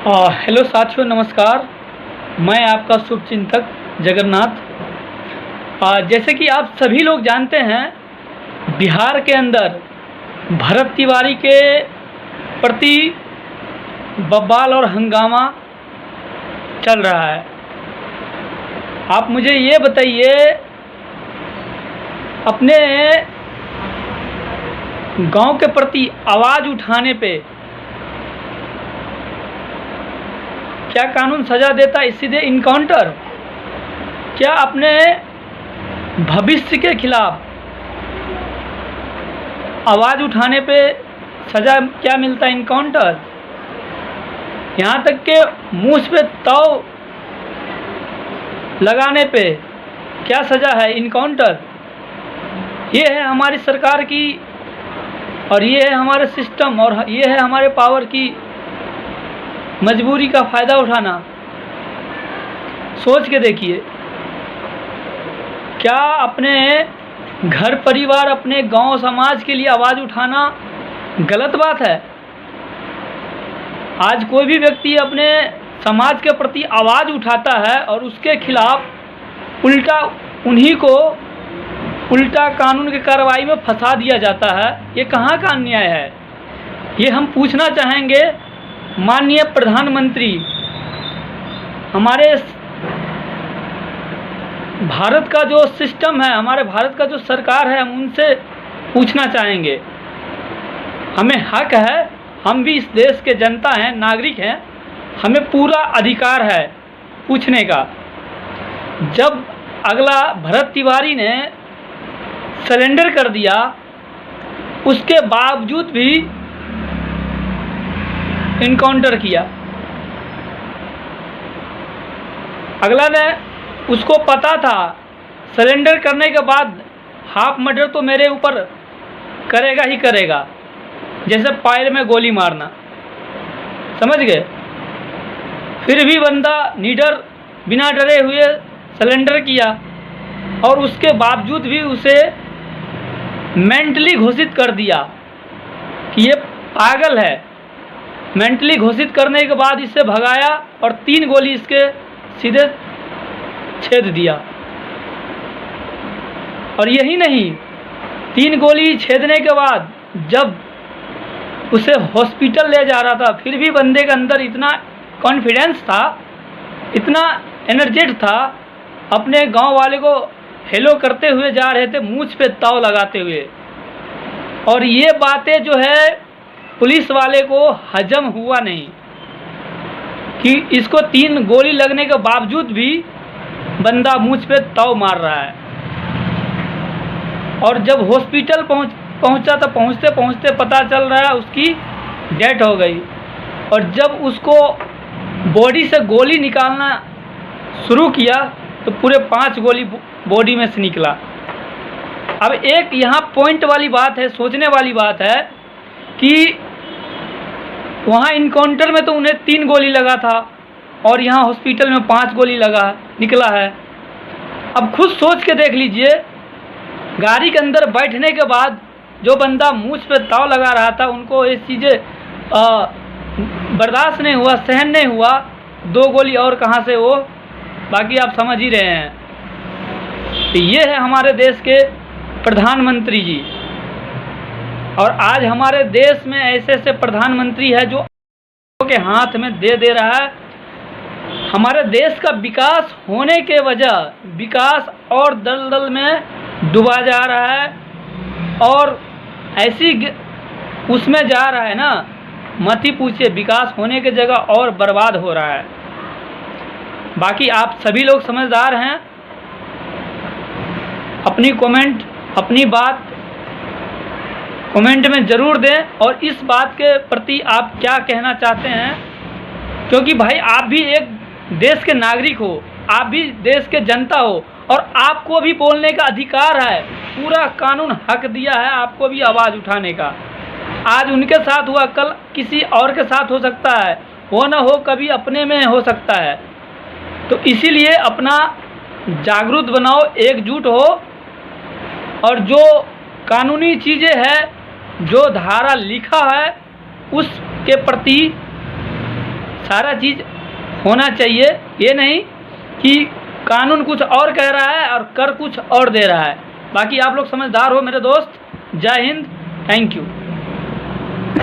Hello साथियों, नमस्कार। मैं आपका शुभचिंतक जगन्नाथ। जैसे कि आप सभी लोग जानते हैं, बिहार के अंदर भरत तिवारी के प्रति बवाल और हंगामा चल रहा है। आप मुझे ये बताइए, अपने गांव के प्रति आवाज़ उठाने पे क्या कानून सजा देता है? सीधे इनकाउंटर। क्या अपने भविष्य के खिलाफ आवाज़ उठाने पे सजा क्या मिलता है? इनकाउंटर। यहाँ तक के मुँह पे ताव लगाने पे क्या सजा है? इनकाउंटर। ये है हमारी सरकार की, और ये है हमारे सिस्टम, और ये है हमारे पावर की मजबूरी का फ़ायदा उठाना। सोच के देखिए, क्या अपने घर परिवार, अपने गांव समाज के लिए आवाज़ उठाना गलत बात है? आज कोई भी व्यक्ति अपने समाज के प्रति आवाज़ उठाता है और उसके खिलाफ उल्टा उन्हीं को उल्टा कानून की कार्रवाई में फंसा दिया जाता है। ये कहाँ का अन्याय है? ये हम पूछना चाहेंगे माननीय प्रधानमंत्री, हमारे भारत का जो सिस्टम है, हमारे भारत का जो सरकार है, हम उनसे पूछना चाहेंगे। हमें हक है, हम भी इस देश के जनता हैं, नागरिक हैं, हमें पूरा अधिकार है पूछने का। जब अगला भरत तिवारी ने सरेंडर कर दिया, उसके बावजूद भी इनकाउंटर किया। अगला ने, उसको पता था सरेंडर करने के बाद हाफ मर्डर तो मेरे ऊपर करेगा ही करेगा, जैसे पैर में गोली मारना, समझ गए। फिर भी बंदा निडर, बिना डरे हुए सरेंडर किया, और उसके बावजूद भी उसे मेंटली घोषित कर दिया कि ये पागल है। मेंटली घोषित करने के बाद इससे भगाया और 3 गोली इसके सीधे छेद दिया। और यही नहीं, 3 गोली छेदने के बाद जब उसे हॉस्पिटल ले जा रहा था, फिर भी बंदे के अंदर इतना कॉन्फिडेंस था, इतना एनर्जेट था, अपने गांव वाले को हेलो करते हुए जा रहे थे, मूंछ पे ताव लगाते हुए। और ये बातें जो है पुलिस वाले को हजम हुआ नहीं कि इसको 3 गोली लगने के बावजूद भी बंदा मूंछ पे ताव मार रहा है। और जब हॉस्पिटल पहुंचा तो पहुंचते पहुंचते पता चल रहा है उसकी डेथ हो गई। और जब उसको बॉडी से गोली निकालना शुरू किया तो पूरे 5 गोली बॉडी में से निकला। अब एक यहाँ पॉइंट वाली बात है, सोचने वाली बात है कि वहाँ इनकाउंटर में तो उन्हें 3 गोली लगा था और यहाँ हॉस्पिटल में 5 गोली निकला है। अब खुद सोच के देख लीजिए, गाड़ी के अंदर बैठने के बाद जो बंदा मूंछ पे ताव लगा रहा था, उनको ये चीज़ें बर्दाश्त नहीं हुआ, सहन नहीं हुआ, 2 गोली और कहाँ से वो, बाकी आप समझ ही रहे हैं। तो ये है हमारे देश के प्रधानमंत्री जी। और आज हमारे देश में ऐसे ऐसे प्रधानमंत्री है जो के हाथ में दे रहा है। हमारे देश का विकास होने के वजह, विकास और दलदल में डूबा जा रहा है, और ऐसी उसमें जा रहा है ना, मत ही पूछिए, विकास होने की जगह और बर्बाद हो रहा है। बाकी आप सभी लोग समझदार हैं, अपनी कमेंट, अपनी बात कमेंट में ज़रूर दें, और इस बात के प्रति आप क्या कहना चाहते हैं, क्योंकि भाई आप भी एक देश के नागरिक हो, आप भी देश के जनता हो, और आपको भी बोलने का अधिकार है। पूरा कानून हक दिया है आपको भी आवाज़ उठाने का। आज उनके साथ हुआ, कल किसी और के साथ हो सकता है, हो ना हो, कभी अपने में हो सकता है। तो इसीलिए अपना जागरूक बनाओ, एकजुट हो, और जो कानूनी चीज़ें हैं, जो धारा लिखा है, उसके प्रति सारा चीज़ होना चाहिए, ये नहीं कि कानून कुछ और कह रहा है और कर कुछ और दे रहा है। बाकी आप लोग समझदार हो मेरे दोस्त। जय हिंद, थैंक यू।